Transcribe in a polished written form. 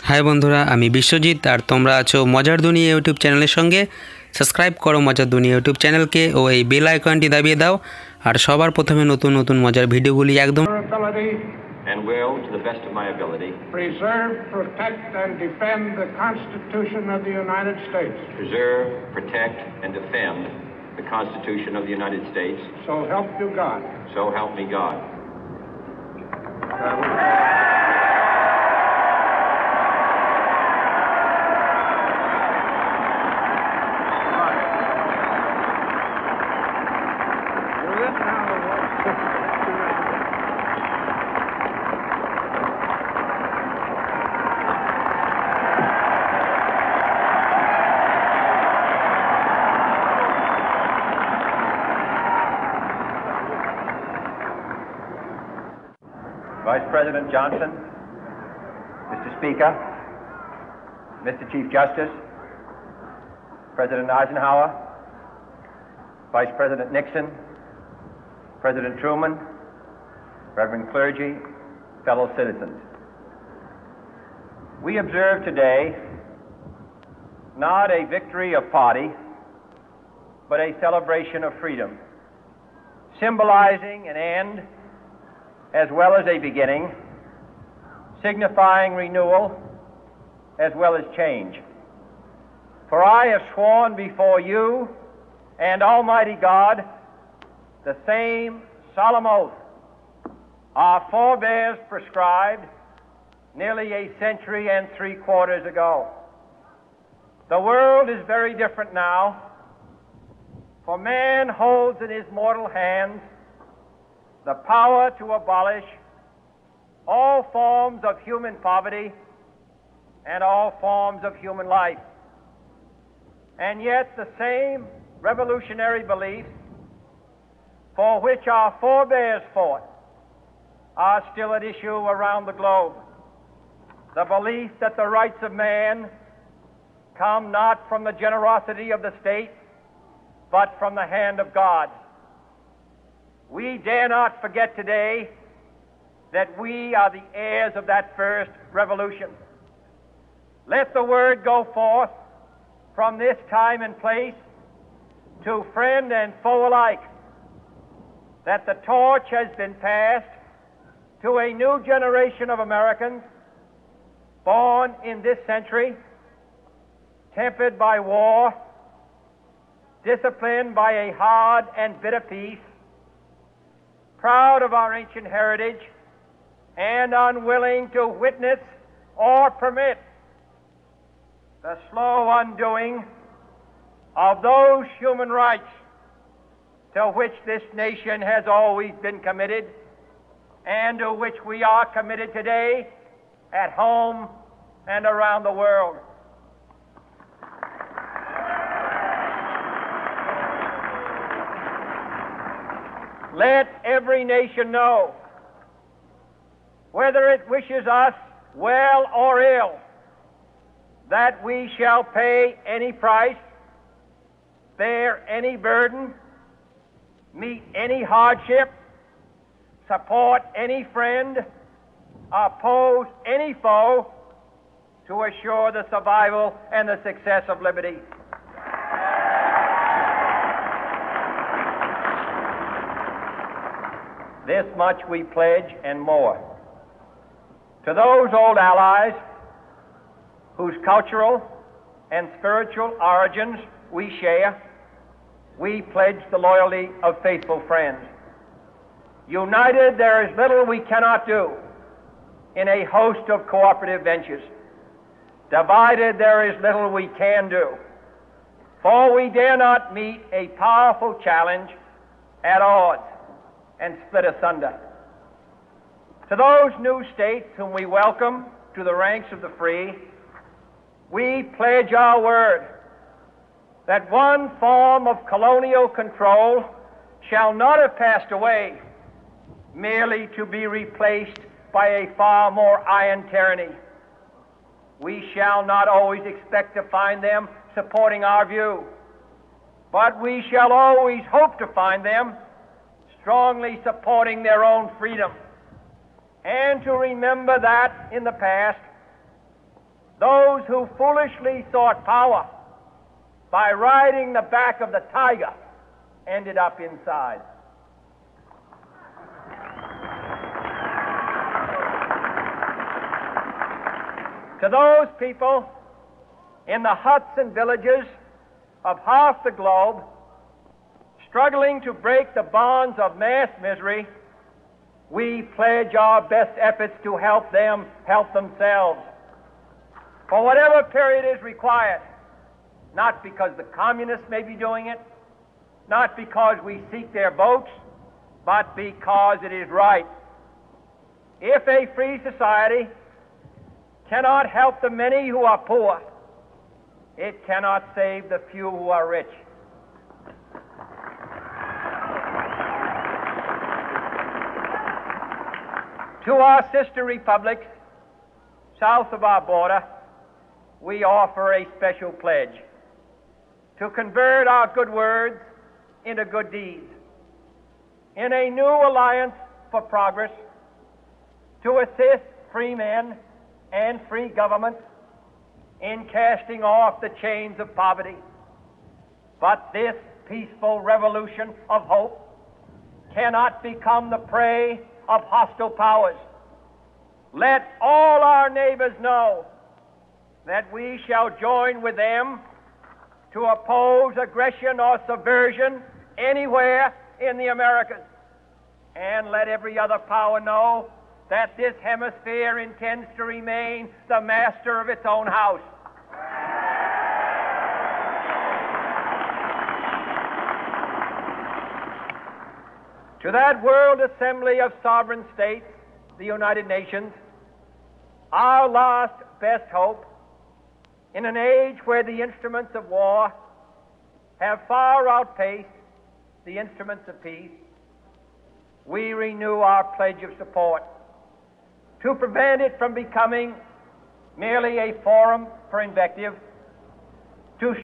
High বন্ধুরা, আমি বিশ্বজিৎ আর তোমরা আছো মজার দুনিয়া ইউটিউব চ্যানেলের সঙ্গে। সাবস্ক্রাইব করো মজার দুনিয়া ইউটিউব চ্যানেলকে ও এই বেল আইকনটি দাবিয়ে দাও আর সবার প্রথমে নতুন নতুন মজার ভিডিওগুলি একদম and will, to the best of my ability, preserve, protect, and defend the Constitution of the United States. Preserve, protect, and defend the Constitution of the United States. So help you God. So help me God. Vice President Johnson, Mr. Speaker, Mr. Chief Justice, President Eisenhower, Vice President Nixon, President Truman, Reverend clergy, fellow citizens. We observe today not a victory of party, but a celebration of freedom, symbolizing an end as well as a beginning, signifying renewal as well as change. For I have sworn before you and Almighty God the same solemn oath our forebears prescribed nearly a century and 3/4 ago. The world is very different now, for man holds in his mortal hands the power to abolish all forms of human poverty and all forms of human life. And yet the same revolutionary beliefs for which our forebears fought are still at issue around the globe. The belief that the rights of man come not from the generosity of the state, but from the hand of God. We dare not forget today that we are the heirs of that first revolution. Let the word go forth from this time and place to friend and foe alike that the torch has been passed to a new generation of Americans born in this century, tempered by war, disciplined by a hard and bitter peace, proud of our ancient heritage, and unwilling to witness or permit the slow undoing of those human rights to which this nation has always been committed and to which we are committed today at home and around the world. Let every nation know, whether it wishes us well or ill, that we shall pay any price, bear any burden, meet any hardship, support any friend, oppose any foe to assure the survival and the success of liberty. This much we pledge and more. To those old allies whose cultural and spiritual origins we share, we pledge the loyalty of faithful friends. United, there is little we cannot do in a host of cooperative ventures. Divided, there is little we can do, for we dare not meet a powerful challenge at odds and split asunder. To those new states whom we welcome to the ranks of the free, we pledge our word that one form of colonial control shall not have passed away, merely to be replaced by a far more iron tyranny. We shall not always expect to find them supporting our view, but we shall always hope to find them strongly supporting their own freedom, and to remember that in the past those who foolishly sought power by riding the back of the tiger ended up inside. To those people in the huts and villages of half the globe struggling to break the bonds of mass misery, we pledge our best efforts to help them help themselves for whatever period is required, not because the communists may be doing it, not because we seek their votes, but because it is right. If a free society cannot help the many who are poor, it cannot save the few who are rich. To our sister republics south of our border, we offer a special pledge to convert our good words into good deeds, in a new alliance for progress, to assist free men and free governments in casting off the chains of poverty. But this peaceful revolution of hope cannot become the prey of hostile powers. Let all our neighbors know that we shall join with them to oppose aggression or subversion anywhere in the Americas. And let every other power know that this hemisphere intends to remain the master of its own house. To that World Assembly of Sovereign States, the United Nations, our last best hope, in an age where the instruments of war have far outpaced the instruments of peace, we renew our pledge of support to prevent it from becoming merely a forum for invective,